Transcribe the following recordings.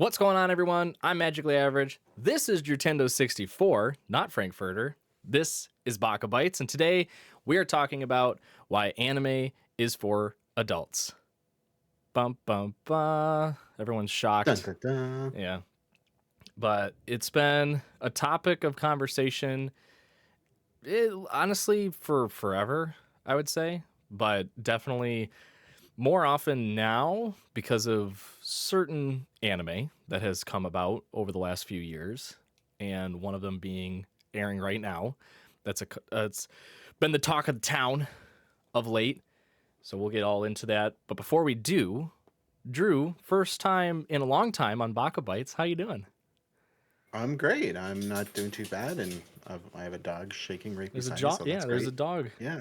What's going on, everyone? I'm Magically Average. This is Drewtendo64, not Frankfurter. This is BakaBites, and today we are talking about why anime is for adults. Bum, bum, bum. Everyone's shocked. Dun, dun, dun. Yeah. But it's been a topic of conversation, honestly, for forever, I would say. But definitely more often now because of certain anime that has come about over the last few years, and one of them being airing right now. It's been the talk of the town of late, so we'll get all into that. But before we do, Drew, first time in a long time on BakaBites. How you doing? I'm great. I'm not doing too bad, and I have a dog shaking right There's a beside me, dog. so Yeah, that's there's great. a dog. Yeah,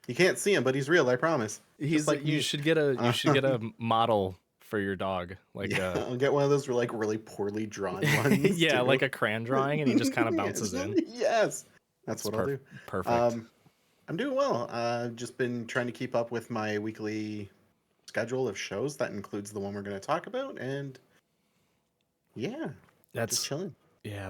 you can't see him, but he's real. I promise. He's Just like you me. should get a model for your dog, like Yeah, I'll get one of those like really poorly drawn ones. yeah, too. like a crayon drawing, and he just kind of bounces in. Yes, that's what I'll do. Perfect. I'm doing well. I've just been trying to keep up with my weekly schedule of shows. That includes the one we're going to talk about, and yeah, just chilling. Yeah,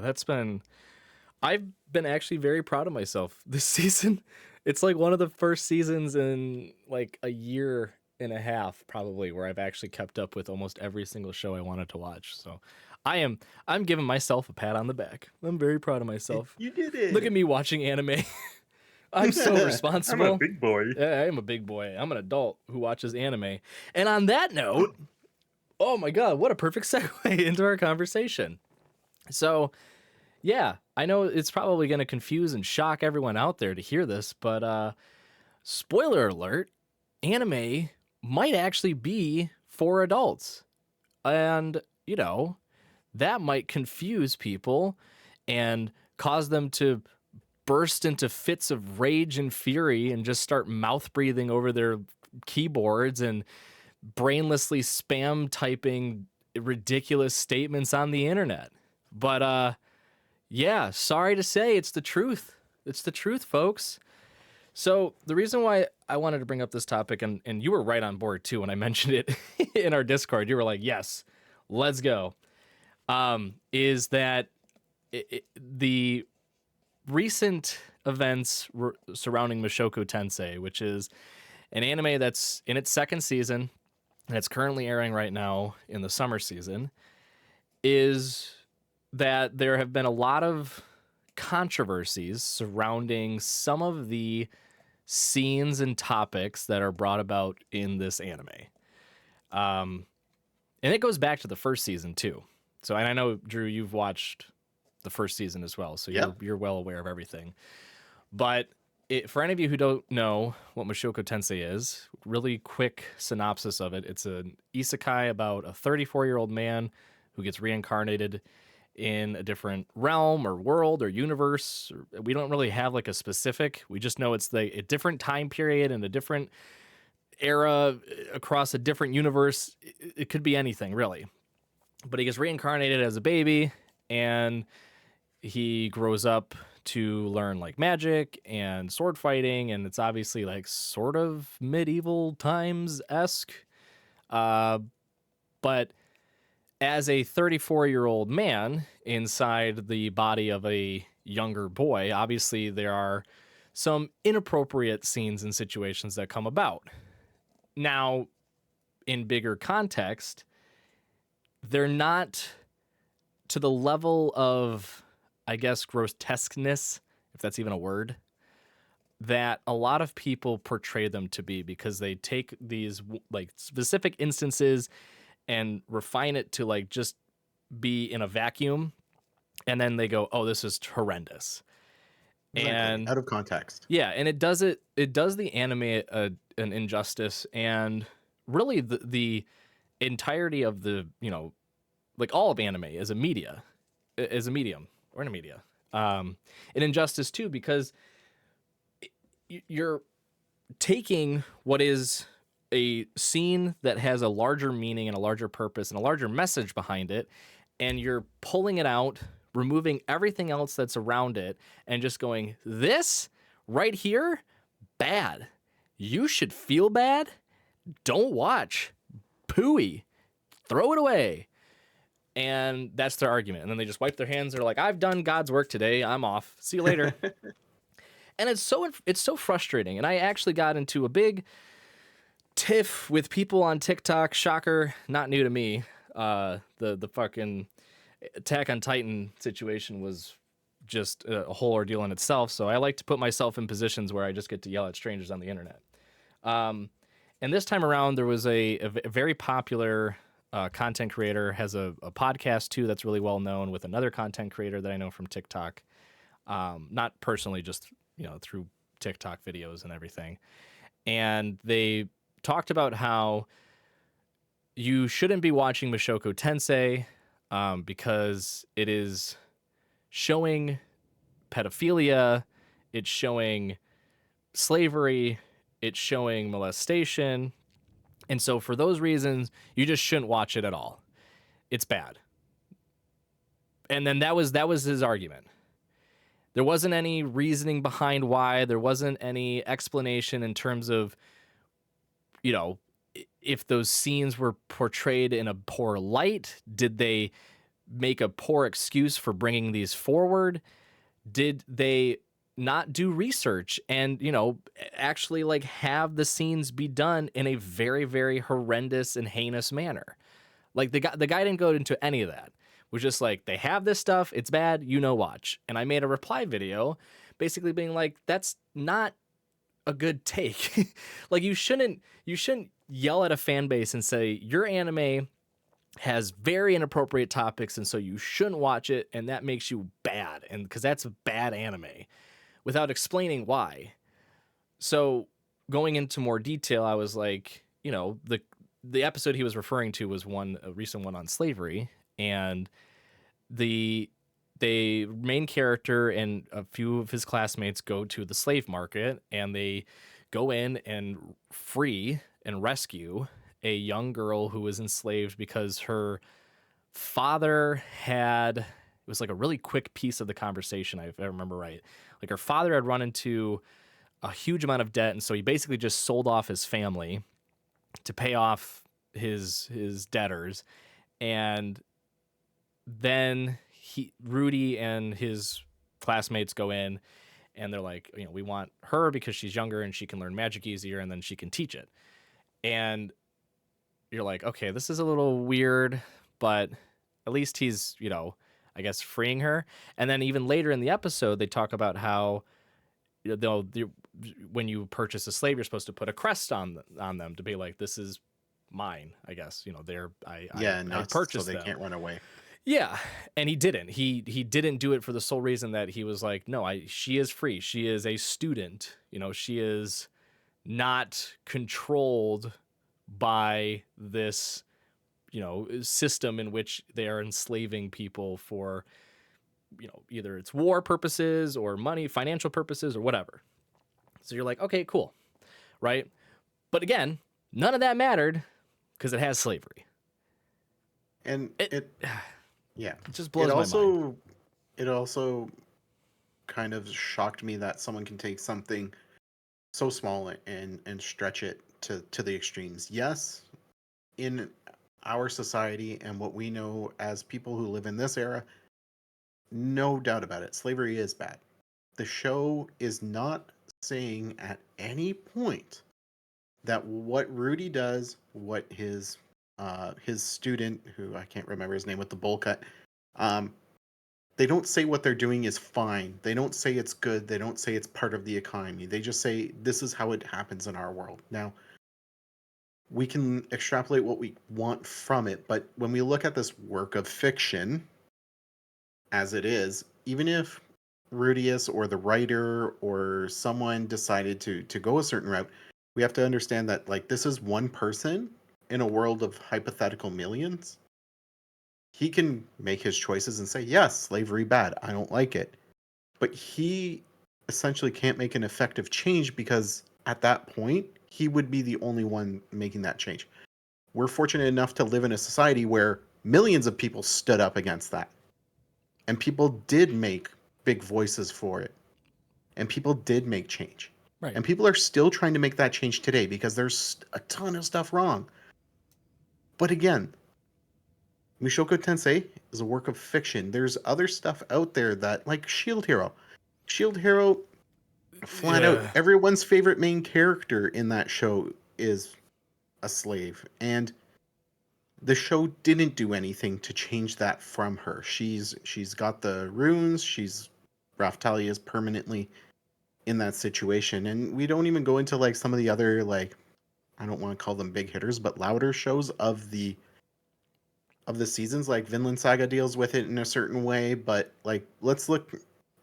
I've been actually very proud of myself this season. It's like one of the first seasons in like a year and a half probably where I've actually kept up with almost every single show I wanted to watch. So I'm giving myself a pat on the back. I'm very proud of myself. You did it. Look at me watching anime. I'm so responsible. I'm a big boy. Yeah, I'm a big boy. I'm an adult who watches anime. And on that note, oh my God, what a perfect segue into our conversation. So, yeah, I know it's probably going to confuse and shock everyone out there to hear this, but spoiler alert, anime might actually be for adults. And, you know, that might confuse people and cause them to burst into fits of rage and fury and just start mouth breathing over their keyboards and brainlessly spam typing ridiculous statements on the internet. But yeah, sorry to say, it's the truth. It's the truth, folks. So the reason why I wanted to bring up this topic, and you were right on board too when I mentioned it in our Discord, you were like, yes, let's go, is that the recent events surrounding Mushoku Tensei, which is an anime that's in its second season, and it's currently airing right now in the summer season, is that there have been a lot of controversies surrounding some of the scenes and topics that are brought about in this anime. And it goes back to the first season too. So, and I know, Drew, you've watched the first season as well, so you're well aware of everything. But for any of you who don't know what Mushoku Tensei is, really quick synopsis of it. It's an isekai about a 34-year-old man who gets reincarnated in a different realm or world or universe. We don't really have like a specific. We just know it's a different time period and a different era across a different universe. It could be anything, really. But he gets reincarnated as a baby, and he grows up to learn like magic and sword fighting, and it's obviously like sort of medieval times-esque. But as a 34-year-old man inside the body of a younger boy, obviously there are some inappropriate scenes and situations that come about. Now, in bigger context, they're not to the level of, I guess, grotesqueness, if that's even a word, that a lot of people portray them to be, because they take these like specific instances and refine it to like just be in a vacuum, and then they go, oh, this is horrendous. Exactly. And out of context. Yeah, and it does the anime an injustice, and really the entirety of the, you know, like all of anime as a medium or in a media, an injustice too, because you're taking what is a scene that has a larger meaning and a larger purpose and a larger message behind it, and you're pulling it out, removing everything else that's around it, and just going, this right here, bad. You should feel bad. Don't watch. Pooey. Throw it away. And that's their argument. And then they just wipe their hands. They're like, I've done God's work today. I'm off. See you later. And it's so frustrating. And I actually got into a big tiff with people on TikTok. Shocker, not new to me. The fucking Attack on Titan situation was just a whole ordeal in itself. So I like to put myself in positions where I just get to yell at strangers on the internet. And this time around, there was a very popular content creator, has a podcast too that's really well known, with another content creator that I know from TikTok. Not personally, just through TikTok videos and everything. And they talked about how you shouldn't be watching Mushoku Tensei because it is showing pedophilia, it's showing slavery, it's showing molestation. And so for those reasons, you just shouldn't watch it at all. It's bad. And then that was his argument. There wasn't any reasoning behind why. There wasn't any explanation in terms of, if those scenes were portrayed in a poor light. Did they make a poor excuse for bringing these forward? Did they not do research and, actually like have the scenes be done in a very, very horrendous and heinous manner? Like the guy didn't go into any of that. It was just like, they have this stuff, it's bad, watch. And I made a reply video basically being like, that's not a good take. Like you shouldn't yell at a fan base and say your anime has very inappropriate topics and so you shouldn't watch it and that makes you bad, and because that's a bad anime, without explaining why. So going into more detail, I was like, the episode he was referring to was a recent one on slavery, and the main character and a few of his classmates go to the slave market, and they go in and free and rescue a young girl who was enslaved because her father it was like a really quick piece of the conversation, if I remember right. Like her father had run into a huge amount of debt, and so he basically just sold off his family to pay off his debtors. And then Rudy and his classmates go in and they're like, we want her because she's younger and she can learn magic easier and then she can teach it. And you're like, okay, this is a little weird, but at least he's, I guess freeing her. And then even later in the episode, they talk about how when you purchase a slave, you're supposed to put a crest on them to be like, this is mine, I guess. I purchased so they them. Can't run away. Yeah, and he didn't. He didn't do it for the sole reason that he was like, no, she is free. She is a student. She is not controlled by this, system in which they are enslaving people for, either it's war purposes or money, financial purposes or whatever. So you're like, okay, cool, right? But again, none of that mattered because it has slavery. And it just blows my mind. It also kind of shocked me that someone can take something so small and stretch it to the extremes. Yes, in our society and what we know as people who live in this era, no doubt about it, slavery is bad. The show is not saying at any point that what Rudy does, what his student, who I can't remember his name, with the bowl cut, they don't say what they're doing is fine. They don't say it's good. They don't say it's part of the economy. They just say this is how it happens in our world. Now, we can extrapolate what we want from it, but when we look at this work of fiction as it is, even if Rudius or the writer or someone decided to go a certain route, we have to understand that this is one person in a world of hypothetical millions. He can make his choices and say, yes, slavery bad, I don't like it. But he essentially can't make an effective change because at that point, he would be the only one making that change. We're fortunate enough to live in a society where millions of people stood up against that. And people did make big voices for it. And people did make change. Right. And people are still trying to make that change today because there's a ton of stuff wrong. But again, Mushoku Tensei is a work of fiction. There's other stuff out there that, like Shield Hero. Shield Hero, flat out, Yeah. everyone's favorite main character in that show is a slave. And the show didn't do anything to change that from her. She's got the runes, Raftalia is permanently in that situation. And we don't even go into like some of the other, like, I don't want to call them big hitters, but louder shows of the seasons. Like Vinland Saga deals with it in a certain way, but like let's look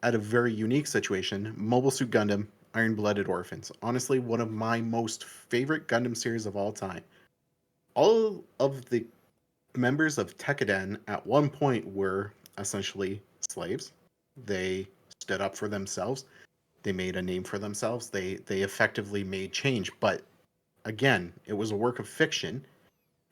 at a very unique situation. Mobile Suit Gundam, Iron Blooded Orphans. Honestly, one of my most favorite Gundam series of all time. All of the members of Tekkaden at one point were essentially slaves. They stood up for themselves. They made a name for themselves. They effectively made change. But again, it was a work of fiction,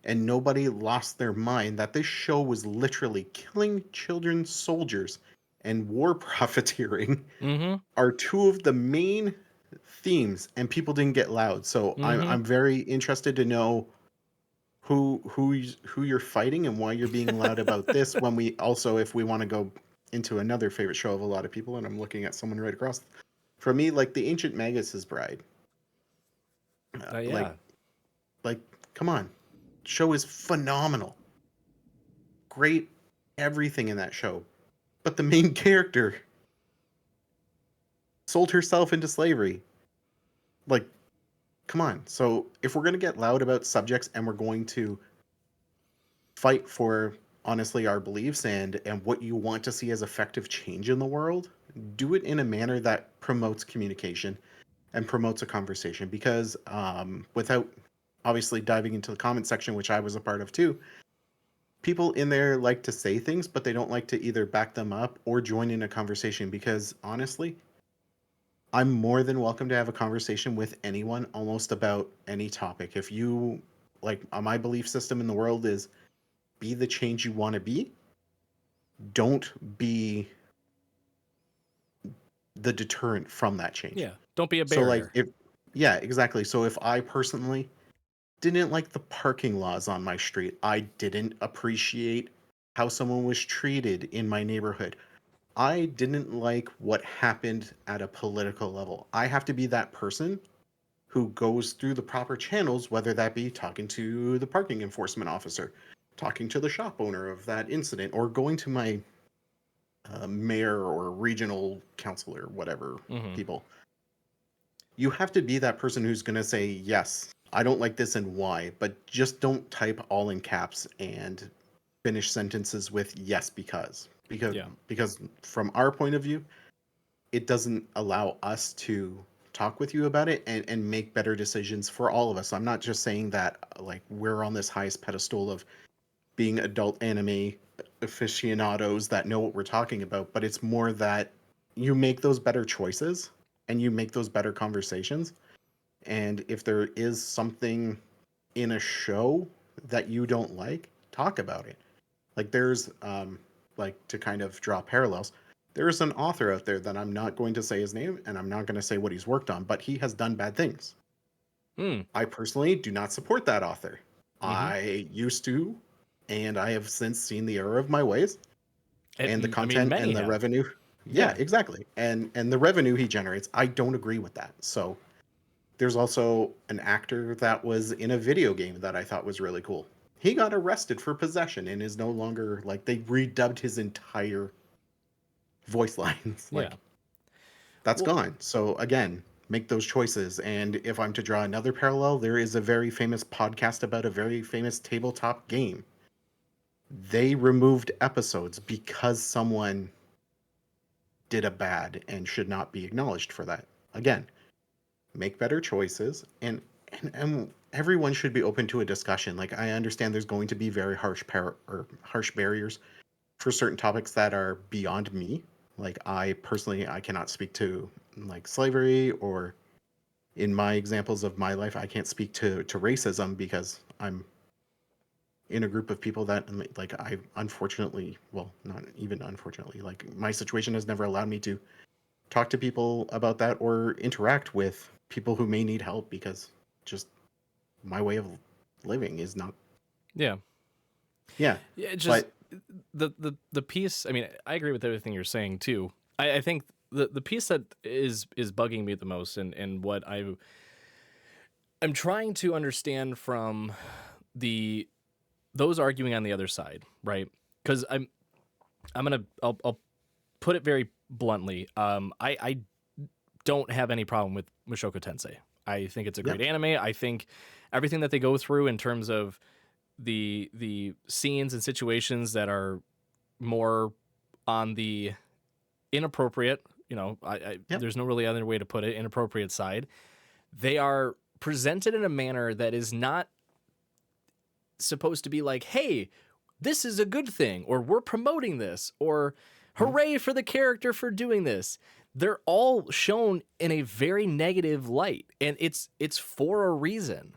and nobody lost their mind that this show was literally killing children soldiers and war profiteering Mm-hmm. are two of the main themes, and people didn't get loud. So Mm-hmm. I'm very interested to know who you're fighting and why you're being loud about this, when we also, if we want to go into another favorite show of a lot of people, and I'm looking at someone right across from me, like the Ancient Magus's Bride. uh, like Yeah. like come on, show is phenomenal, great, everything in that show, but the main character sold herself into slavery. Like, come on. So if we're going to get loud about subjects and we're going to fight for, honestly, our beliefs and what you want to see as effective change in the world, do it in a manner that promotes communication and promotes a conversation. Because without obviously diving into the comment section, which I was a part of too, people in there like to say things, but they don't like to either back them up or join in a conversation. Because honestly, I'm more than welcome to have a conversation with anyone almost about any topic. If you like, my belief system in the world is be the change you want to be. Don't be the deterrent from that change. Yeah. Don't be a So like barrier. if yeah, exactly. So if I personally didn't like the parking laws on my street, I didn't appreciate how someone was treated in my neighborhood, I didn't like what happened at a political level, I have to be that person who goes through the proper channels, whether that be talking to the parking enforcement officer, talking to the shop owner of that incident, or going to my mayor or regional councilor, whatever Mm-hmm. people. You have to be that person who's going to say, yes, I don't like this and why, but just don't type all in caps and finish sentences with yes, because. Because, Yeah. because from our point of view, it doesn't allow us to talk with you about it and make better decisions for all of us. I'm not just saying that like we're on this highest pedestal of being adult anime aficionados that know what we're talking about, but it's more that you make those better choices and you make those better conversations. And if there is something in a show that you don't like, talk about it. Like there's like, to kind of draw parallels, there is an author out there that I'm not going to say his name and I'm not going to say what he's worked on, but he has done bad things. Mm. I personally do not support that author. Mm-hmm. I used to, and I have since seen the error of my ways, and the I mean, content many and the have. revenue. Yeah, Yeah. exactly. And the revenue he generates, I don't agree with that. So there's also an actor that was in a video game that I thought was really cool. He got arrested for possession and is no longer, like, they redubbed his entire voice lines. Yeah. Like, that's Well, gone. So again, make those choices. And if I'm to draw another parallel, there is a very famous podcast about a very famous tabletop game. They removed episodes because someone did a bad and should not be acknowledged for that. Again, make better choices, and everyone should be open to a discussion. Like, I understand there's going to be very harsh barriers for certain topics that are beyond me. Like, I personally, I cannot speak to like slavery, or in my examples of my life, I can't speak to racism because I'm in a group of people that, like, I unfortunately, well, not even unfortunately, like, my situation has never allowed me to talk to people about that or interact with people who may need help, because just my way of living is not yeah. Yeah, Yeah, it just but the piece. I mean, I agree with everything you're saying too. I think the piece that is bugging me the most, and what I'm trying to understand from the those arguing on the other side, right? Because I'll put it very bluntly. I don't have any problem with Mushoku Tensei. I think it's a yeah, great anime. I think everything that they go through in terms of the scenes and situations that are more on the inappropriate, yep, there's no really other way to put it, inappropriate side. They are presented in a manner that is not supposed to be like, hey, this is a good thing, or we're promoting this, or mhm, hooray for the character for doing this. They're all shown in a very negative light, and it's for a reason.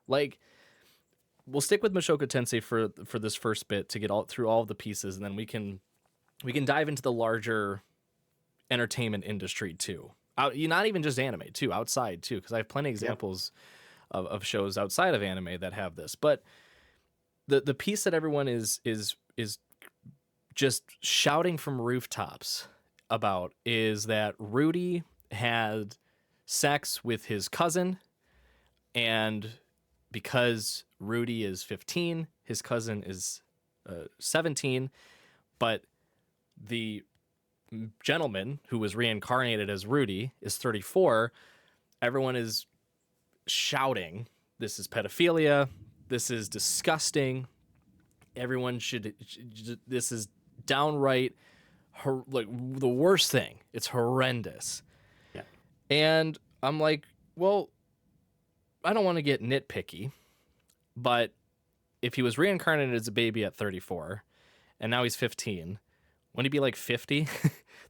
Like, we'll stick with Mushoku Tensei for this first bit to get all through all of the pieces, and then we can dive into the larger entertainment industry too. Not even just anime too, outside too, because I have plenty of yep, examples of shows outside of anime that have this. But the piece that everyone is just shouting from rooftops about is that Rudy had sex with his cousin, and because Rudy is 15, his cousin is 17, but the gentleman who was reincarnated as Rudy is 34. Everyone is shouting, "This is pedophilia. This is disgusting. Everyone should. This is downright like the worst thing. It's horrendous." yeah, And I'm like, well, I don't want to get nitpicky, but if he was reincarnated as a baby at 34 and now he's 15, wouldn't he be like 50?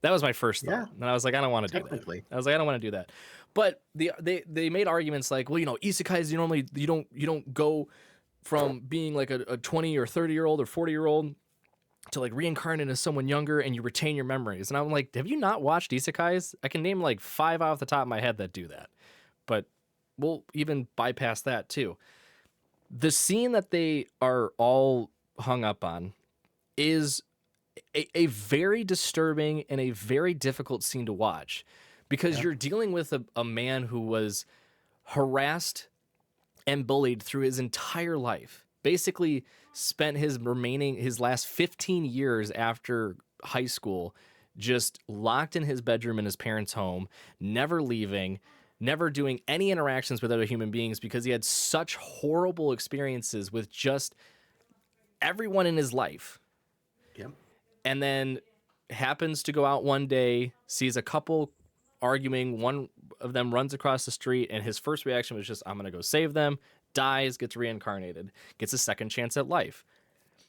That was my first yeah, thought. And I was like, I don't want to do that. technically, I was like, I don't want to do that. But they made arguments like, well, isekais, normally you don't go from being like a 20 or 30-year-old or 40-year-old to like reincarnate as someone younger, and you retain your memories. And I'm like, have you not watched isekais? I can name like 5 off the top of my head that do that. But we'll even bypass that too. The scene that they are all hung up on is a very disturbing and a very difficult scene to watch, because yeah, you're dealing with a man who was harassed and bullied through his entire life. Basically spent his last 15 years after high school just locked in his bedroom in his parents' home, never leaving, never doing any interactions with other human beings, because he had such horrible experiences with just everyone in his life. yep, And then happens to go out one day, sees a couple arguing. One of them runs across the street, and his first reaction was just, I'm going to go save them. Dies, gets reincarnated, gets a second chance at life.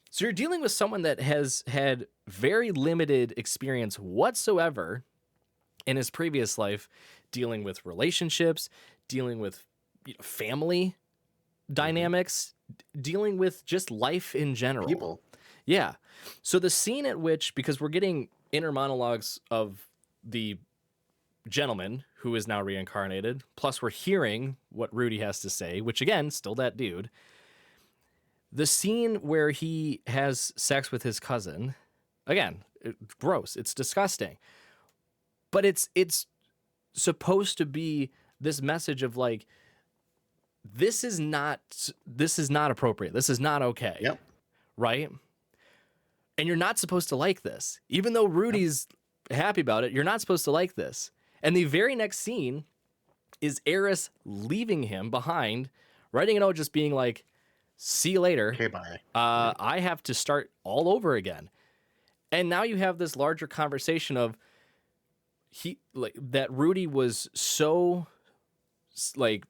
So you're dealing with someone that has had very limited experience whatsoever in his previous life, dealing with relationships, dealing with family hmm, dynamics, dealing with just life in general. people, Yeah. So the scene at which, because we're getting inner monologues of the gentleman who is now reincarnated, plus we're hearing what Rudy has to say, which again, still that dude. The scene where he has sex with his cousin, again, gross. It's disgusting. But it's supposed to be this message of like, this is not appropriate. This is not okay, yep, right? And you're not supposed to like this. Even though yep, Rudy's happy about it, you're not supposed to like this. And the very next scene is Eris leaving him behind, writing a note just being like, see you later. okay, bye, yeah, I have to start all over again. And now you have this larger conversation of that Rudy was so like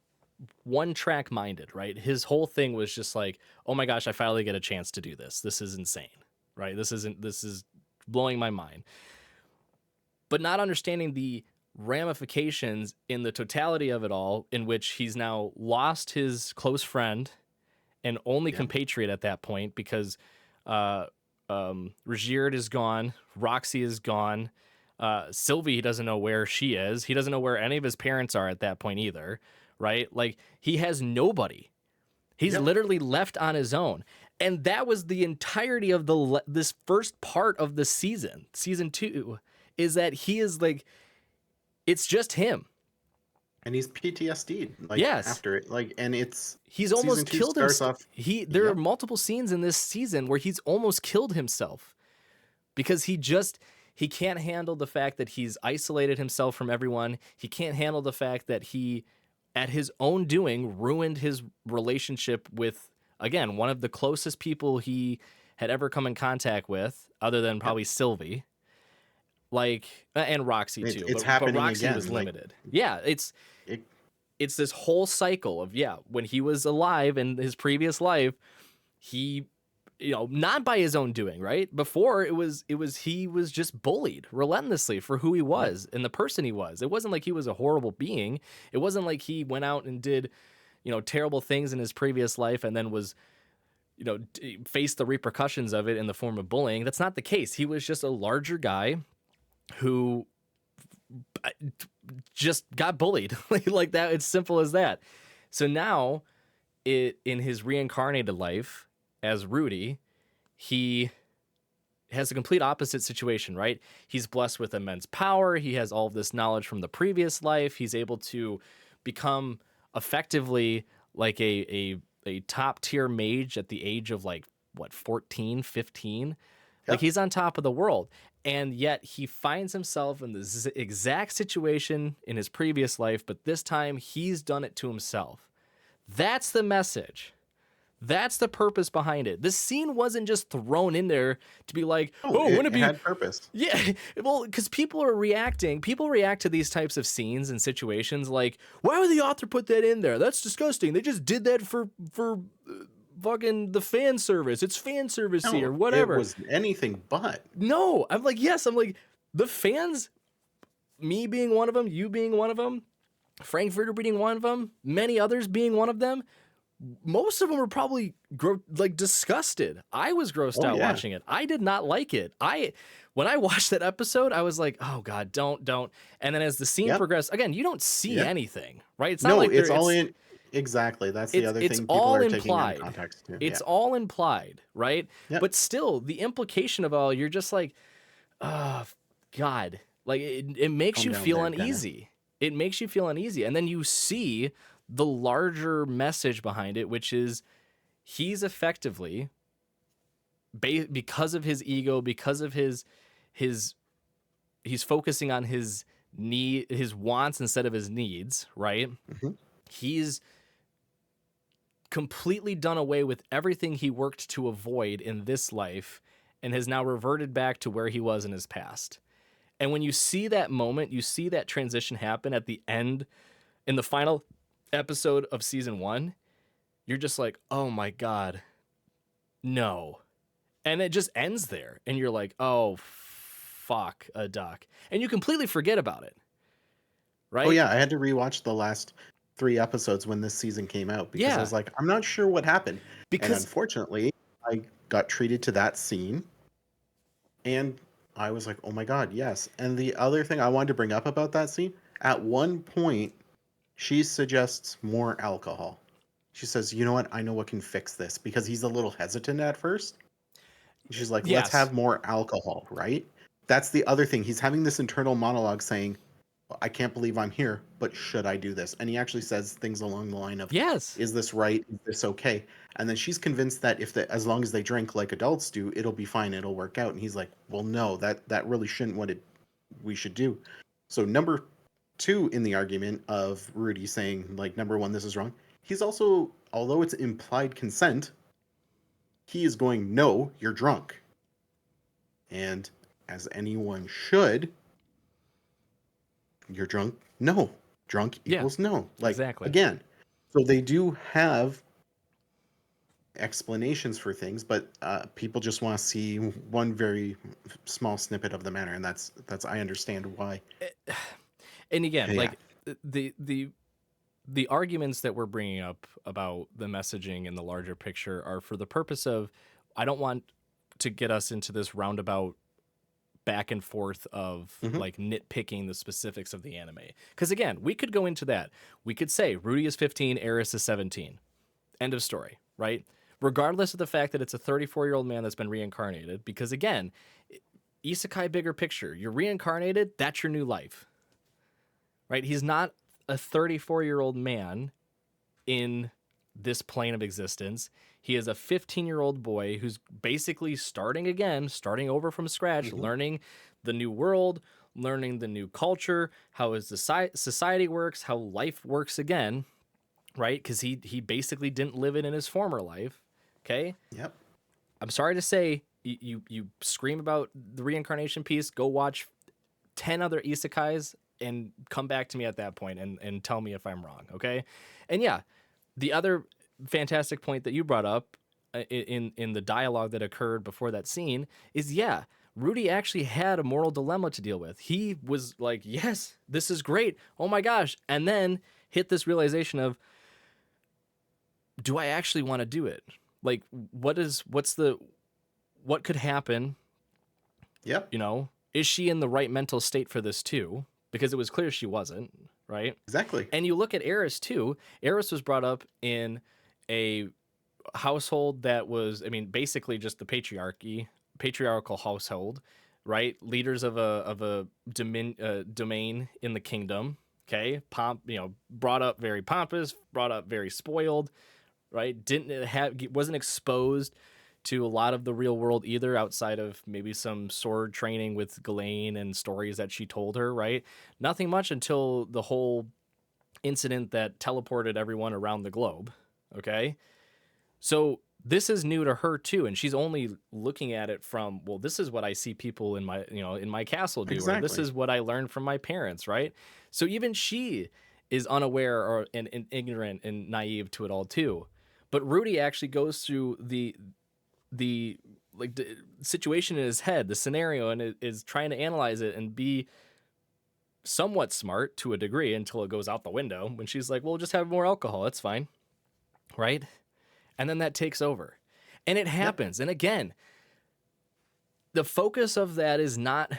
one track minded, right? His whole thing was just like, oh my gosh, I finally get a chance to do this. This is insane, right? This is blowing my mind. But not understanding the ramifications in the totality of it all, in which he's now lost his close friend and only yep, compatriot at that point, because Regierd is gone, Roxy is gone, Sylvie, he doesn't know where she is. He doesn't know where any of his parents are at that point either, right? Like, he has nobody. He's yep, literally left on his own. And that was the entirety of this first part of the season 2, is that he is like, it's just him. And he's PTSD'd, like, Yes. after it. Like, and He's season almost 2 killed starts himself. off. There are Yep. multiple scenes in this season where he's almost killed himself because he can't handle the fact that he's isolated himself from everyone. He can't handle the fact that he, at his own doing, ruined his relationship with, again, one of the closest people he had ever come in contact with, other than probably Sylvie, like, and Roxy too. It's But happening Roxy again. was Like, limited. Yeah, it, it's this whole cycle of, when he was alive in his previous life, he, not by his own doing, right? Before he was just bullied relentlessly for who he was and the person he was. It wasn't like he was a horrible being. It wasn't like he went out and did, terrible things in his previous life and then was, faced the repercussions of it in the form of bullying. That's not the case. He was just a larger guy who just got bullied like that. It's simple as that. So now in his reincarnated life as Rudy, he has a complete opposite situation, right? He's blessed with immense power. He has all of this knowledge from the previous life. He's able to become effectively like a top tier mage at the age of, like, what, 14, 15? Like, he's on top of the world. And yet he finds himself in the exact situation in his previous life, but this time he's done it to himself. That's the message. That's the purpose behind it. This scene wasn't just thrown in there to be like, wouldn't it be... had purpose. Yeah, well, because people react to these types of scenes and situations like, why would the author put that in there? That's disgusting. They just did that for fucking the fan service. It's fan service or whatever. It was anything but. No, I'm like, the fans, me being one of them, you being one of them, Frankfurter being one of them, many others being one of them, most of them were probably disgusted. I was grossed out watching it. I did not like it. When I watched that episode, I was like, oh God, don't. And then as the scene progressed, again, you don't see anything, right? It's not it's all in. Exactly. That's the other thing people are taking into context too. It's all implied, right? Yep. But still, the implication of all, you're just like, oh God. Like, it makes you feel uneasy. It makes you feel uneasy. And then you see the larger message behind it, which is he's effectively, because of his ego, because of his he's focusing on his wants instead of his needs, right? Mm-hmm. He's completely done away with everything he worked to avoid in this life and has now reverted back to where he was in his past. And when you see that moment, you see that transition happen at the end, in the final episode of season 1, you're just like, oh my God, no. And it just ends there. And you're like, oh, fuck a duck. And you completely forget about it. Right? Oh yeah, I had to rewatch the last 3 episodes when this season came out because I was like, I'm not sure what happened. And unfortunately, I got treated to that scene. And I was like, oh my God, yes. And the other thing I wanted to bring up about that scene, at one point, she suggests more alcohol. She says, you know what? I know what can fix this, because he's a little hesitant at first. She's like, let's have more alcohol, right? That's the other thing. He's having this internal monologue saying, well, I can't believe I'm here, but should I do this? And he actually says things along the line of, is this right? Is this okay? And then she's convinced that as long as they drink like adults do, it'll be fine. It'll work out. And he's like, well, no, that really shouldn't we should do. So number 2 in the argument of Rudy saying, like, number 1, this is wrong. He's also, although it's implied consent, he is going, no, you're drunk. And as anyone should, you're drunk. No, drunk equals no. Like, exactly. Again, so they do have explanations for things, but people just want to see one very small snippet of the matter, and that's I understand why. And again, like the arguments that we're bringing up about the messaging and the larger picture are for the purpose of, I don't want to get us into this roundabout back and forth of like nitpicking the specifics of the anime. Because again, we could go into that. We could say Rudy is 15, Eris is 17. End of story, right? regardless of the fact that it's a 34-year-old man that's been reincarnated. Because again, isekai bigger picture, you're reincarnated, that's your new life, right? He's not a 34-year-old man in this plane of existence. He is a 15-year-old boy who's basically starting again, starting over from scratch, learning the new world, learning the new culture, how his society works, how life works again, right? Because he basically didn't live it in his former life. Okay. Yep. I'm sorry to say, you scream about the reincarnation piece. Go watch 10 other isekais and come back to me at that point and tell me if I'm wrong. Okay. And yeah, the other fantastic point that you brought up in the dialogue that occurred before that scene is, yeah, Rudy actually had a moral dilemma to deal with. He was like, yes, this is great. Oh my gosh. And then hit this realization of, do I actually want to do it? Like, what could happen? Yep. You know, is she in the right mental state for this too? Because it was clear she wasn't, right? Exactly. And you look at Eris too. Eris was brought up in a household that was, I mean, basically just the patriarchal household, right? Leaders of a domain in the kingdom. Okay, brought up very pompous, brought up very spoiled, right? Wasn't exposed to a lot of the real world either, outside of maybe some sword training with Ghislaine and stories that she told her, right? Nothing much until the whole incident that teleported everyone around the globe. Okay. So this is new to her too. And she's only looking at it from, well, this is what I see people in my castle do, or this Exactly. is what I learned from my parents. Right. So even she is unaware and ignorant and naive to it all too. But Rudy actually goes through the situation in his head, the scenario, and is trying to analyze it and be somewhat smart to a degree until it goes out the window when she's like, well, just have more alcohol. That's fine. Right. And then that takes over and it happens. Yep. And again, the focus of that is not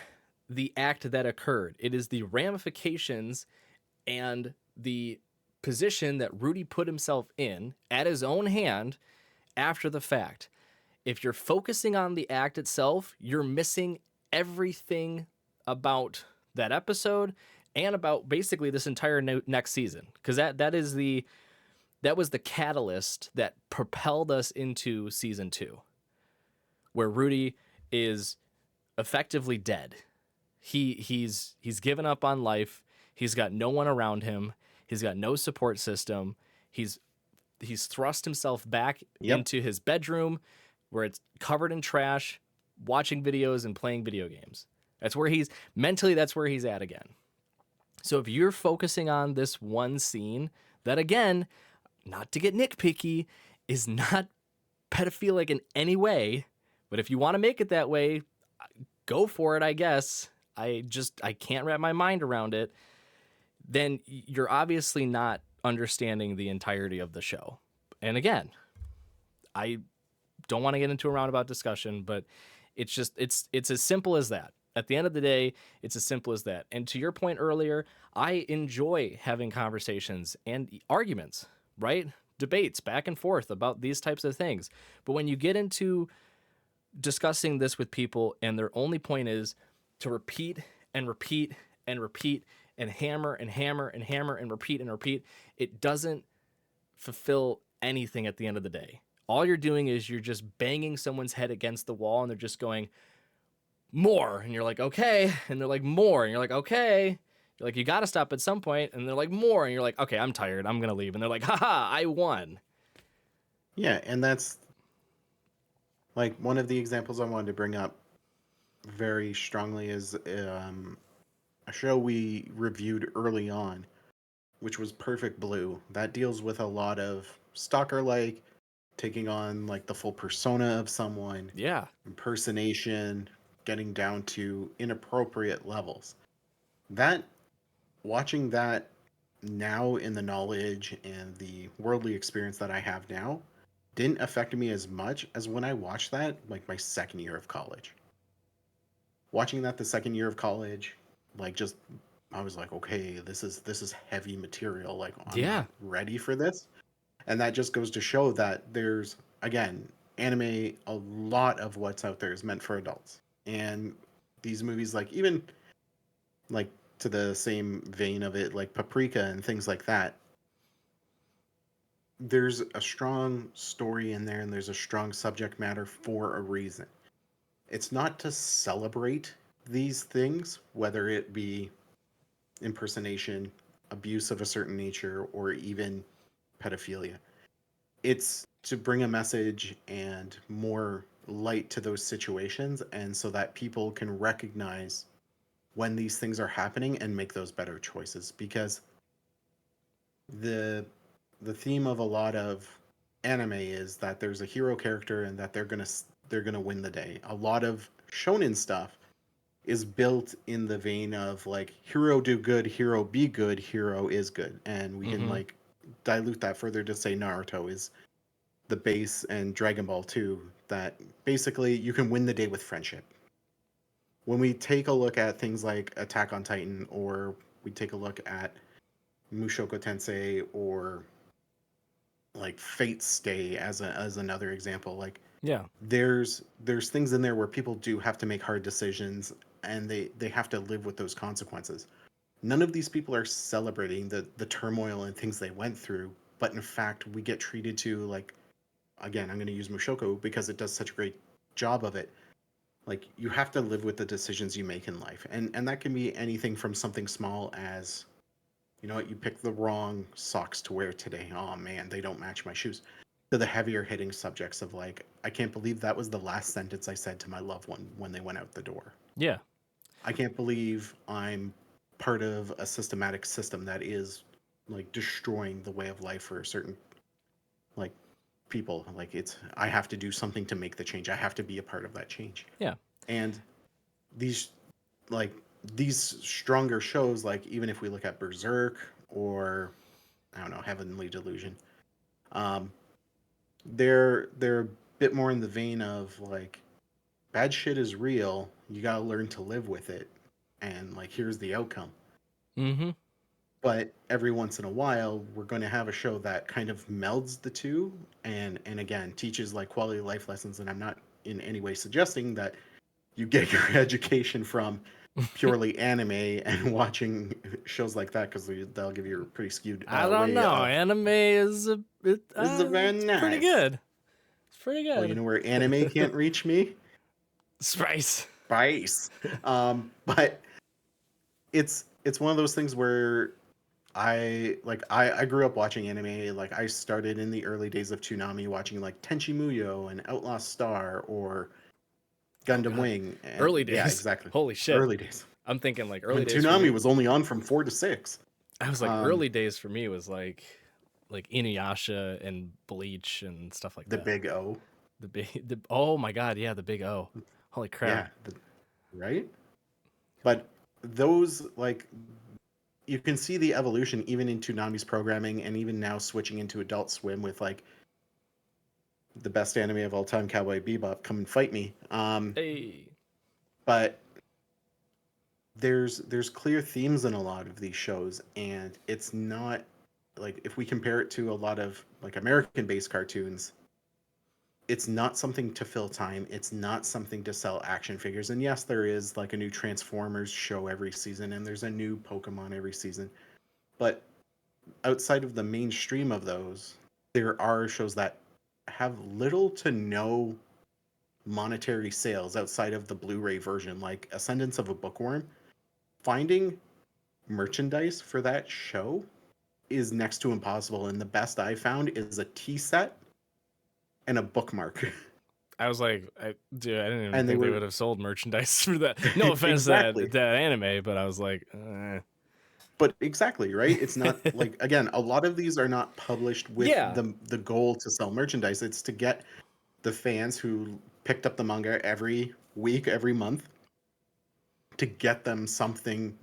the act that occurred. It is the ramifications and the position that Rudy put himself in at his own hand after the fact. If you're focusing on the act itself, you're missing everything about that episode and about basically this entire next season. Because that was the catalyst that propelled us into season 2, where Rudy is effectively dead. He's given up on life. He's got no one around him. He's got no support system. He's thrust himself back into his bedroom, where it's covered in trash, watching videos and playing video games. That's where he's at again. So if you're focusing on this one scene that, again, not to get nitpicky, is not pedophilic in any way, but if you want to make it that way, go for it, I guess. I can't wrap my mind around it. Then you're obviously not understanding the entirety of the show. And again, I don't want to get into a roundabout discussion, but it's as simple as that. At the end of the day, it's as simple as that. And to your point earlier, I enjoy having conversations and arguments, right? Debates back and forth about these types of things. But when you get into discussing this with people and their only point is to repeat and repeat and repeat and hammer and hammer and hammer and repeat, it doesn't fulfill anything at the end of the day. All you're doing is you're just banging someone's head against the wall and they're just going, more. And you're like, okay. And they're like, more. And you're like, okay. You're like, you got to stop at some point. And they're like, more. And you're like, okay, I'm tired. I'm going to leave. And they're like, haha, I won. Yeah. And that's like one of the examples I wanted to bring up very strongly is a show we reviewed early on, which was Perfect Blue. That deals with a lot of stalker-like, taking on like the full persona of someone. Yeah. Impersonation, getting down to inappropriate levels. Watching that now in the knowledge and the worldly experience that I have now didn't affect me as much as when I watched that like my second year of college. Watching that the second year of college, like just I was like, okay, this is heavy material. Like I'm not ready for this. And that just goes to show that there's again, anime, a lot of what's out there is meant for adults. And these movies, like even like to the same vein of it, like Paprika and things like that, there's a strong story in there and there's a strong subject matter for a reason. It's not to celebrate these things, whether it be impersonation, abuse of a certain nature, or even pedophilia. It's to bring a message and more light to those situations, and so that people can recognize when these things are happening and make those better choices. Because the the theme of a lot of anime is that there's a hero character and that they're gonna win the day. A lot of shonen stuff is built in the vein of like hero do good, hero be good, hero is good, and we can Mm-hmm. like dilute that further to say Naruto is the base, and Dragon Ball too, that basically you can win the day with friendship. When we take a look at things like Attack on Titan, or we take a look at Mushoku Tensei, or like Fate's Stay as another example, like Yeah. there's things in there where people do have to make hard decisions, and they have to live with those consequences. None of these people are celebrating the turmoil and things they went through, but in fact we get treated to, like, again, I'm going to use Mushoku because it does such a great job of it. Like, you have to live with the decisions you make in life, and that can be anything from something small as, you know what, you picked the wrong socks to wear today. Oh man, they don't match my shoes. To the heavier hitting subjects of like, I can't believe that was the last sentence I said to my loved one when they went out the door. Yeah. I can't believe I'm part of a systematic system that is like destroying the way of life for certain like people. Like, it's, I have to do something to make the change. I have to be a part of that change. Yeah. And these like these stronger shows, like even if we look at Berserk or I don't know, Heavenly Delusion, um, they're a bit more in the vein of like, bad shit is real. You gotta learn to live with it, and like here's the outcome. Mm-hmm. But every once in a while, we're going to have a show that kind of melds the two, and again teaches like quality life lessons. And I'm not in any way suggesting that you get your education from purely anime and watching shows like that, because they'll give you a pretty skewed I don't way know. of Anime is this is very it's pretty nice. good. It's pretty Well, you good. know where anime can't reach me? Spice. Spice. But it's one of those things where I grew up watching anime. Like, I started in the early days of Toonami watching like Tenchi Muyo and Outlaw Star or Oh Gundam God. Wing. And Early yeah, days. exactly. Holy shit. Early days. I'm thinking like early When days for Toonami me. was only on from 4 to 6. I was like Um, early days for me was like Inuyasha and Bleach and stuff like the that. Big O. The oh my God, yeah, the big O. Holy crap. Yeah, right? But those, like, you can see the evolution even in Toonami's programming, and even now switching into Adult Swim with like the best anime of all time, Cowboy Bebop, Come and Fight Me. Hey. But there's clear themes in a lot of these shows, and it's not like, if we compare it to a lot of like American based cartoons, it's not something to fill time. It's not something to sell action figures. And yes, there is like a new Transformers show every season, and there's a new Pokemon every season. But outside of the mainstream of those, there are shows that have little to no monetary sales outside of the Blu-ray version, like Ascendance of a Bookworm. Finding merchandise for that show is next to impossible, and the best I found is a tea set and a bookmark. I was like, dude, I didn't even And they think they were would have sold merchandise for that. No offense to exactly. that anime, but I was like, But exactly, right? It's not like, again, a lot of these are not published with yeah. the goal to sell merchandise. It's to get the fans who picked up the manga every week, every month, to get them something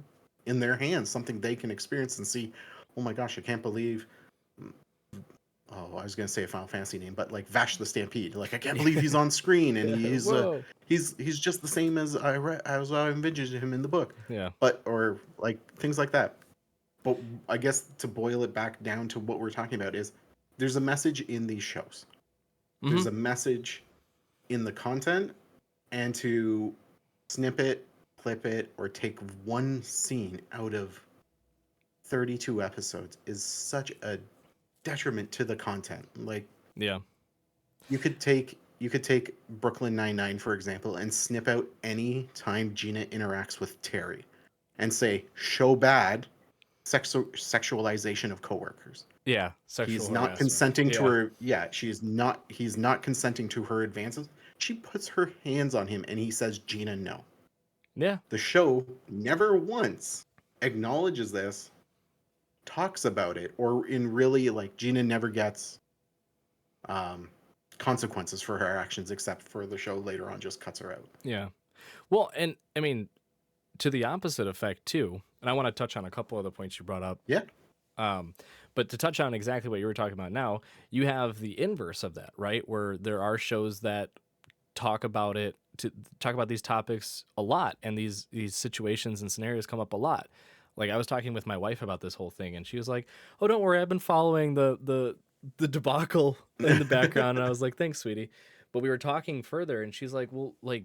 in their hands, something they can experience and see. Oh my gosh, I can't believe. Oh, I was gonna say a Final Fantasy name, but like Vash the Stampede. Like, I can't believe he's on screen, and Whoa. he's just the same as I envisioned him in the book. Yeah. But, or like things like that. But I guess to boil it back down to what we're talking about is, there's a message in these shows. There's Hmm. a message in the content, and to snip it, clip it, or take one scene out of 32 episodes is such a detriment to the content. Like Yeah. you could take Brooklyn Nine-Nine, for example, and snip out any time Gina interacts with Terry and say show bad sexualization of coworkers. Yeah. Sexual He's not harassment. consenting to Yeah. her. Yeah, he's not consenting to her advances. She puts her hands on him and he says, Gina, no. Yeah. The show never once acknowledges this, talks about it, or in really like Gina never gets um, consequences for her actions, except for the show later on just cuts her out. Yeah. Well, and I mean, to the opposite effect too, and I want to touch on a couple of the points you brought up. Yeah. Um, but to touch on exactly what you were talking about now, you have the inverse of that, right? Where there are shows that talk about these topics a lot, and these situations and scenarios come up a lot. Like I was talking with my wife about this whole thing, and she was like, "Oh, don't worry, I've been following the debacle in the background." And I was like, "Thanks, sweetie." But we were talking further, and she's like, "Well, like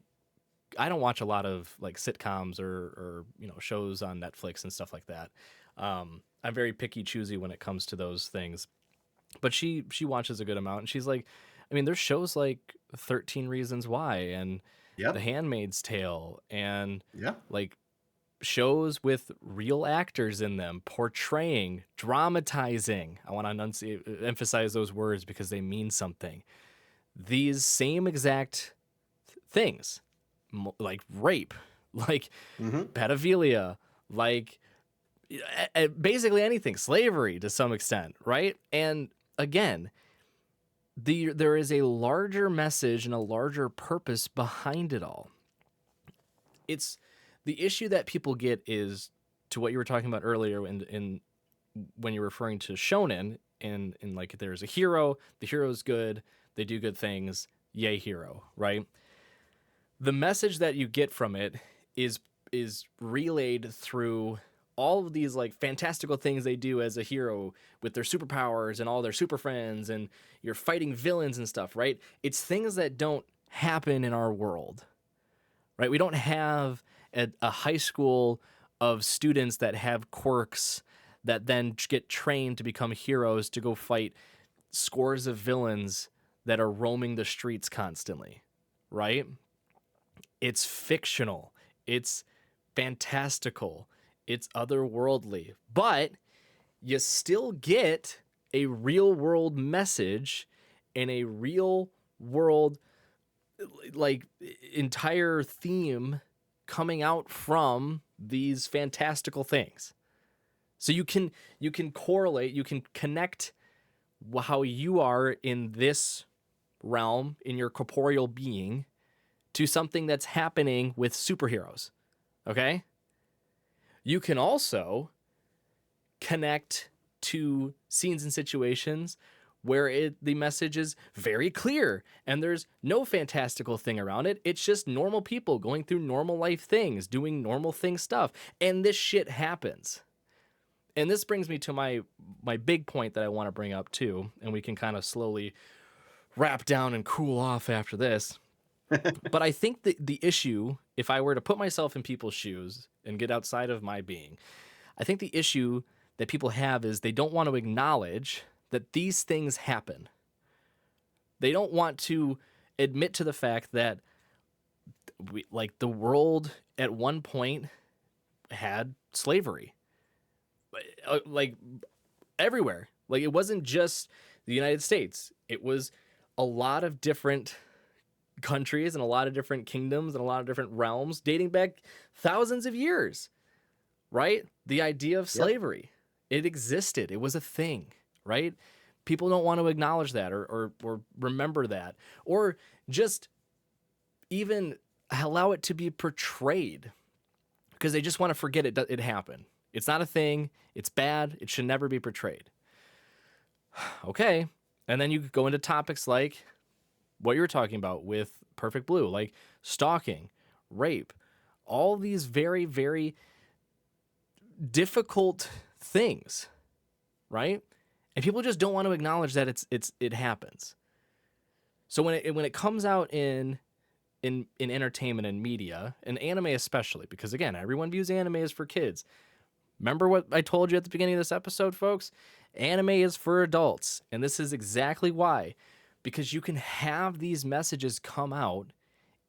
I don't watch a lot of like sitcoms or shows on Netflix and stuff like that. I'm very picky choosy when it comes to those things." But she watches a good amount, and she's like, I mean, there's shows like 13 Reasons Why and The Yep. Handmaid's Tale and Yeah. like shows with real actors in them portraying, dramatizing. I want to emphasize those words because they mean something. These same exact things, like rape, like Mm-hmm. pedophilia, like basically anything, slavery to some extent, right? And again, there is a larger message and a larger purpose behind it all. It's the issue that people get is to what you were talking about earlier in when you're referring to shonen and like there's a hero, the hero's good, they do good things, yay hero, right? The message that you get from it is relayed through all of these like fantastical things they do as a hero with their superpowers and all their super friends, and you're fighting villains and stuff, right? It's things that don't happen in our world, right? We don't have a high school of students that have quirks that then get trained to become heroes to go fight scores of villains that are roaming the streets constantly, right? It's fictional, it's fantastical, it's otherworldly, but you still get a real world message and a real world like entire theme coming out from these fantastical things. So you can correlate, you can connect how you are in this realm in your corporeal being to something that's happening with superheroes. Okay? You can also connect to scenes and situations where the message is very clear and there's no fantastical thing around it. It's just normal people going through normal life things, doing normal thing stuff, and this shit happens. And this brings me to my big point that I want to bring up too, and we can kind of slowly wrap down and cool off after this. But I think the issue, if I were to put myself in people's shoes and get outside of my being, I think the issue that people have is they don't want to acknowledge that these things happen. They don't want to admit to the fact that like the world at one point had slavery. Like everywhere. Like it wasn't just the United States. It was a lot of different countries and a lot of different kingdoms and a lot of different realms dating back thousands of years, right? The idea of Yep. slavery, it existed. It was a thing, right? People don't want to acknowledge that or remember that or just even allow it to be portrayed because they just want to forget it happened. It's not a thing. It's bad. It should never be portrayed. Okay. And then you go into topics like what you were talking about with Perfect Blue, like stalking, rape, all these very, very difficult things, right? And people just don't want to acknowledge that it happens. So when it comes out in entertainment and media, and anime especially, because again, everyone views anime as for kids. Remember what I told you at the beginning of this episode, folks? Anime is for adults, and this is exactly why. Because you can have these messages come out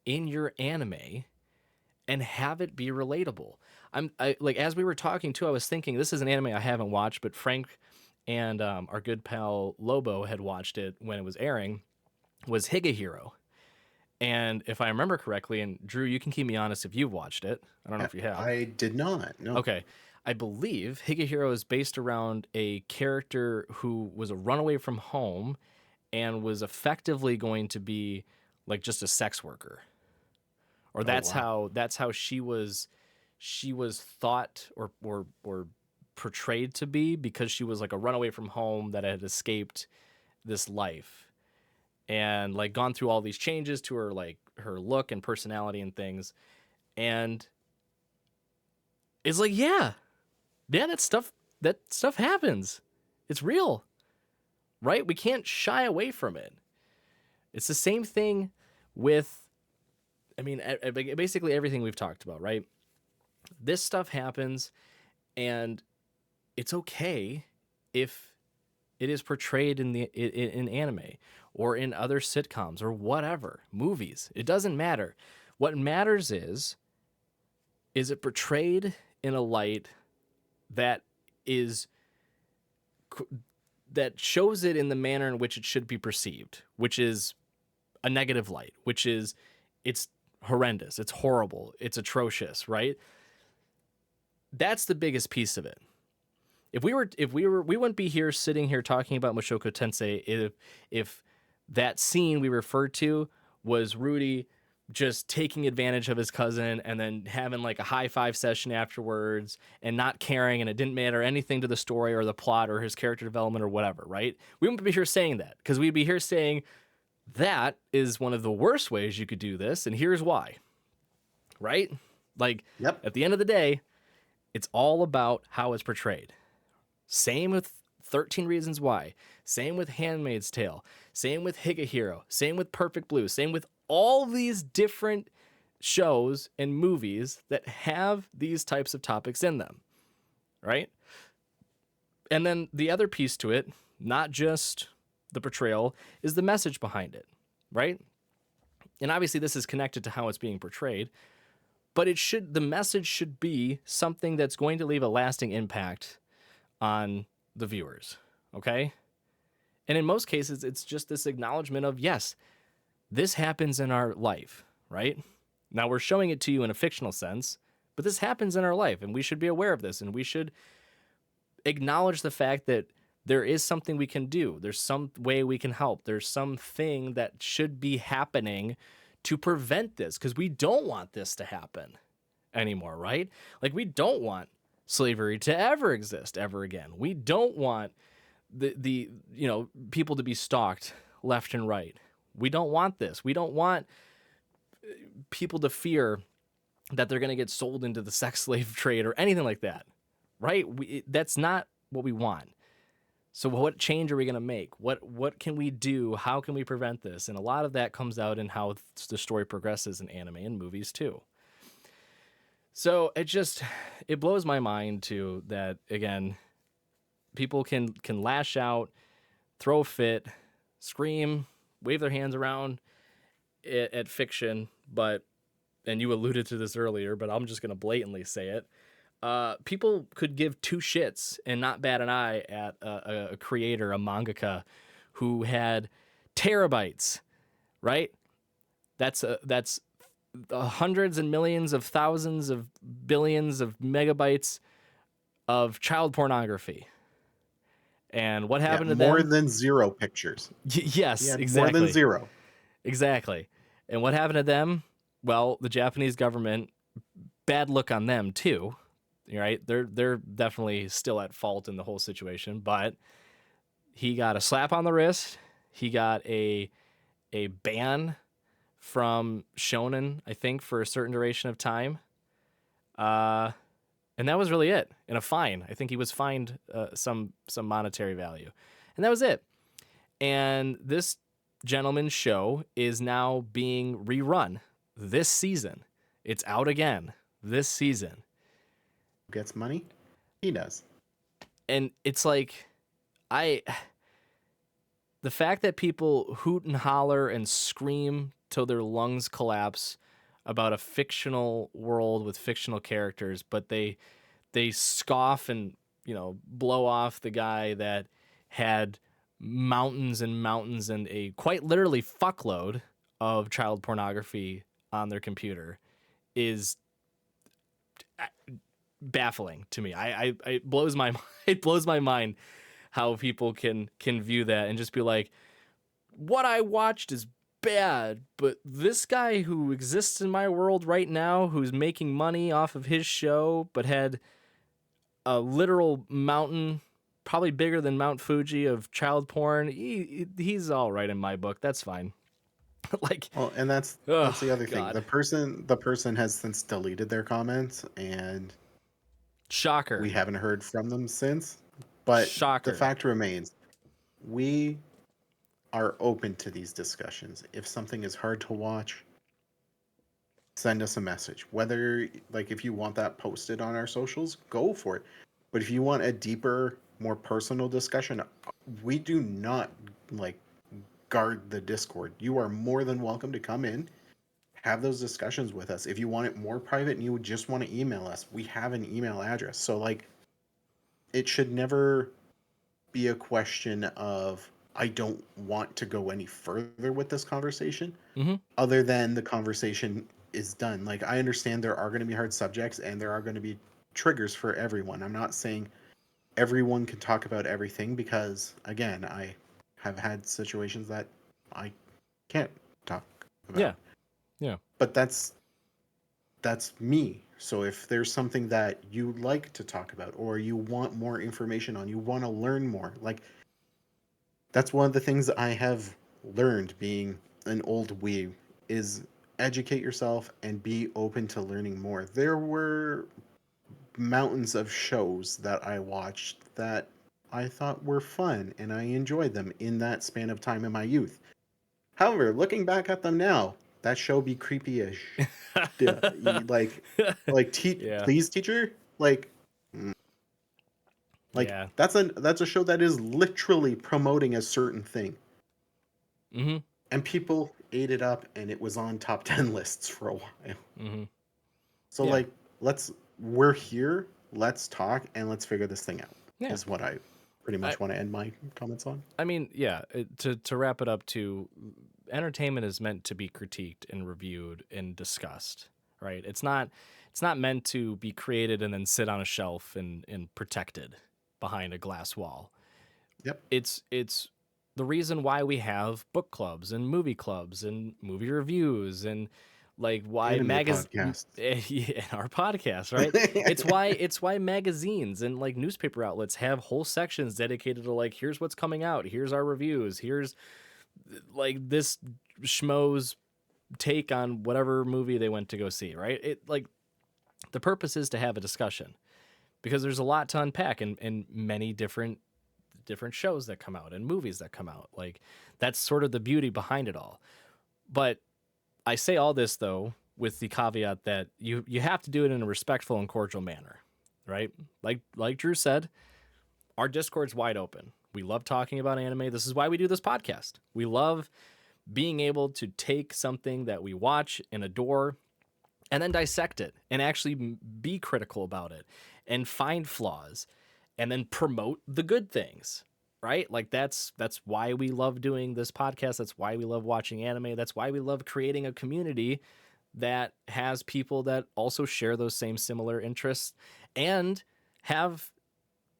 in your anime and have it be relatable. Like as we were talking too, I was thinking this is an anime I haven't watched, but Frank and our good pal Lobo had watched it when it was airing. Was Higehiro. And if I remember correctly, and Drew, you can keep me honest if you've watched it. I don't know if you have. I did not. No. Okay. I believe Higehiro is based around a character who was a runaway from home and was effectively going to be like just a sex worker. Or that's how she was thought or portrayed to be, because she was like a runaway from home that had escaped this life and like gone through all these changes to her, like her look and personality and things. And it's like, yeah, that stuff happens. It's real, right? We can't shy away from it. It's the same thing with, I mean, basically everything we've talked about, right? This stuff happens, and it's okay if it is portrayed in anime or in other sitcoms or whatever, movies. It doesn't matter. What matters is it portrayed in a light that shows it in the manner in which it should be perceived, which is a negative light, which is it's horrendous, it's horrible, it's atrocious, right? That's the biggest piece of it. We wouldn't be here sitting here talking about Mushoku Tensei if that scene we referred to was Rudy just taking advantage of his cousin and then having like a high five session afterwards and not caring, and it didn't matter anything to the story or the plot or his character development or whatever, right? We wouldn't be here saying that, because we'd be here saying that is one of the worst ways you could do this, and here's why, right? Like, Yep. At the end of the day, it's all about how it's portrayed. Same with 13 Reasons Why. Same with Handmaid's Tale. Same with Higehiro. Same with Perfect Blue. Same with all these different shows and movies that have these types of topics in them, right? And then the other piece to it, not just the portrayal, is the message behind it, right? And obviously this is connected to how it's being portrayed, but the message should be something that's going to leave a lasting impact on the viewers, okay? And in most cases, it's just this acknowledgement of, yes, this happens in our life, right? Now we're showing it to you in a fictional sense, but this happens in our life, and we should be aware of this, and we should acknowledge the fact that there is something we can do. There's some way we can help. There's something that should be happening to prevent this, because we don't want this to happen anymore, right? Like, we don't want slavery to ever exist ever again. We don't want the people to be stalked left and right. We don't want this. We don't want people to fear that they're going to get sold into the sex slave trade or anything like that, right? That's not what we want. So what change are we going to make? What can we do? How can we prevent this? And a lot of that comes out in how the story progresses in anime and movies too. So it blows my mind too that, again, people can lash out, throw a fit, scream, wave their hands around at fiction, and you alluded to this earlier, but I'm just going to blatantly say it. People could give two shits and not bat an eye at a creator, a mangaka, who had terabytes, right? That's hundreds and millions of thousands of billions of megabytes of child pornography. And what happened to them? More than zero pictures. Yes, exactly. More than zero. Exactly. And what happened to them? Well, the Japanese government, bad look on them too. Right? They're definitely still at fault in the whole situation, but he got a slap on the wrist. He got a ban from Shonen, I think, for a certain duration of time. And that was really it. And a fine. I think he was fined some monetary value. And that was it. And this gentleman's show is now being rerun this season. It's out again this season. Gets money? He does. And it's like, the fact that people hoot and holler and scream till their lungs collapse about a fictional world with fictional characters, but they scoff and, blow off the guy that had mountains and mountains and a quite literally fuckload of child pornography on their computer is baffling to me. It blows my it blows my mind how people can view that and just be like, what I watched is bad, but this guy who exists in my world right now, who's making money off of his show, but had a literal mountain, probably bigger than Mount Fuji, of child porn, he's all right in my book. That's fine. Like, Well, and that's oh, the other thing. God. The person has since deleted their comments, and Shocker. we haven't heard from them since. But the Shocker. fact remains, we are open to these discussions. If something is hard to watch, send us a message. Whether, like, if you want that posted on our socials, go for it. But if you want a deeper, more personal discussion, we do not like guard the Discord. You are more than welcome to come in, have those discussions with us. If you want it more private and you would just want to email us, we have an email address. So, like, it should never be a question of I don't want to go any further with this conversation, other than the conversation is done. Like, I understand there are going to be hard subjects and there are going to be triggers for everyone. I'm not saying everyone can talk about everything, because again, I have had situations that I can't talk about. Yeah. Yeah. But that's me. So if there's something that you like to talk about, or you want more information on, you want to learn more, like, that's one of the things I have learned being an old weeb, is educate yourself and be open to learning more. There were mountains of shows that I watched that I thought were fun and I enjoyed them in that span of time in my youth. However, looking back at them now, that show be creepy as like Yeah. please teacher, like Yeah. that's a show that is literally promoting a certain thing. Mm-hmm. And people ate it up, and it was on top 10 lists for a while. Mm-hmm. So, Yeah. like, we're here, let's talk, and let's figure this thing out, Yeah. is what I pretty much want to end my comments on. I mean, yeah, to wrap it up, to entertainment is meant to be critiqued and reviewed and discussed, right? It's not meant to be created and then sit on a shelf and protected behind a glass wall. Yep. It's the reason why we have book clubs and movie reviews and like why Podcast. in our podcast, right? it's why magazines and like newspaper outlets have whole sections dedicated to like, here's what's coming out, here's our reviews, here's like this schmo's take on whatever movie they went to go see, right? It, like, the purpose is to have a discussion, because there's a lot to unpack in many different shows that come out and movies that come out. Like, that's sort of the beauty behind it all. But I say all this though with the caveat that you have to do it in a respectful and cordial manner, right? Like Drew said, our Discord's wide open. We love talking about anime. This is why we do this podcast. We love being able to take something that we watch and adore and then dissect it and actually be critical about it and find flaws and then promote the good things, right? Like, that's why we love doing this podcast. That's why we love watching anime. That's why we love creating a community that has people that also share those same similar interests and have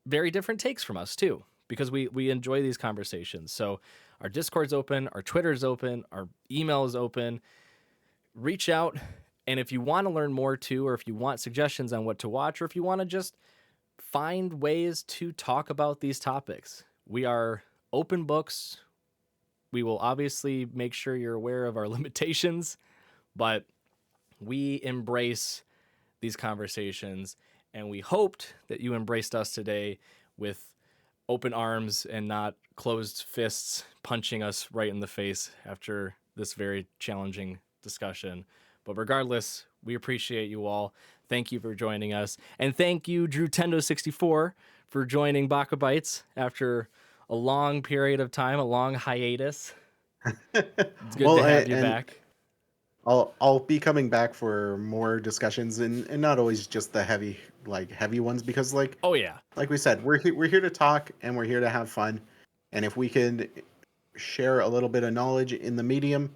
very different takes from us too, because we enjoy these conversations. So our Discord's open, our Twitter's open, our email is open. Reach out. And if you want to learn more too, or if you want suggestions on what to watch, or if you want to just find ways to talk about these topics, we are open books. We will obviously make sure you're aware of our limitations, but we embrace these conversations, and we hoped that you embraced us today with open arms and not closed fists punching us right in the face after this very challenging discussion. But regardless, we appreciate you all. Thank you for joining us. And thank you, Drewtendo64, for joining BakaBites after a long period of time, a long hiatus. It's good to have you back. I'll be coming back for more discussions and not always just the heavy ones, because Oh yeah, like we said, we're here to talk and we're here to have fun. And if we can share a little bit of knowledge in the medium,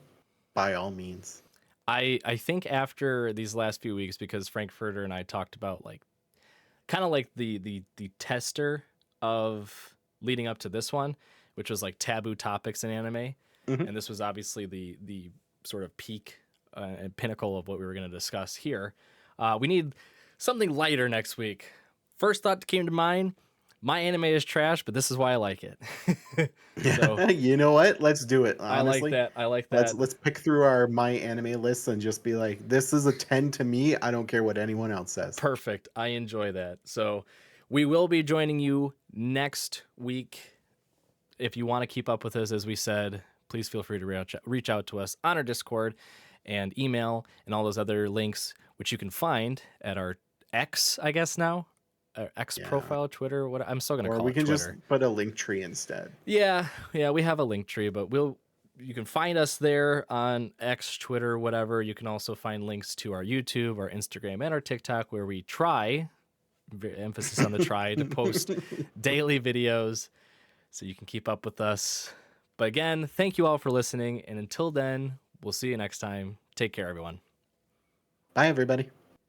by all means. I think after these last few weeks, because Frankfurter and I talked about like kind of like the tester of leading up to this one, which was like taboo topics in anime, Mhm. and this was obviously the sort of peak and pinnacle of what we were going to discuss here. We need something lighter next week. First thought that came to mind: my anime is trash, but this is why I like it. So You know what? Let's do it. Honestly, I like that. let's pick through our my anime lists and just be like, this is a 10 to me. I don't care what anyone else says. Perfect. I enjoy that. So we will be joining you next week. If you want to keep up with us, as we said, please feel free to reach out to us on our Discord and email and all those other links, which you can find at our X, I guess now, our X Yeah. profile, Twitter. What I'm still gonna Or call we it can Twitter. just put a link tree instead. Yeah, we have a link tree, but you can find us there on X, Twitter, whatever. You can also find links to our YouTube, our Instagram, and our TikTok, where we try, emphasis on the try, to post daily videos so you can keep up with us. But again, thank you all for listening, and until then, we'll see you next time. Take care, everyone. Bye, everybody.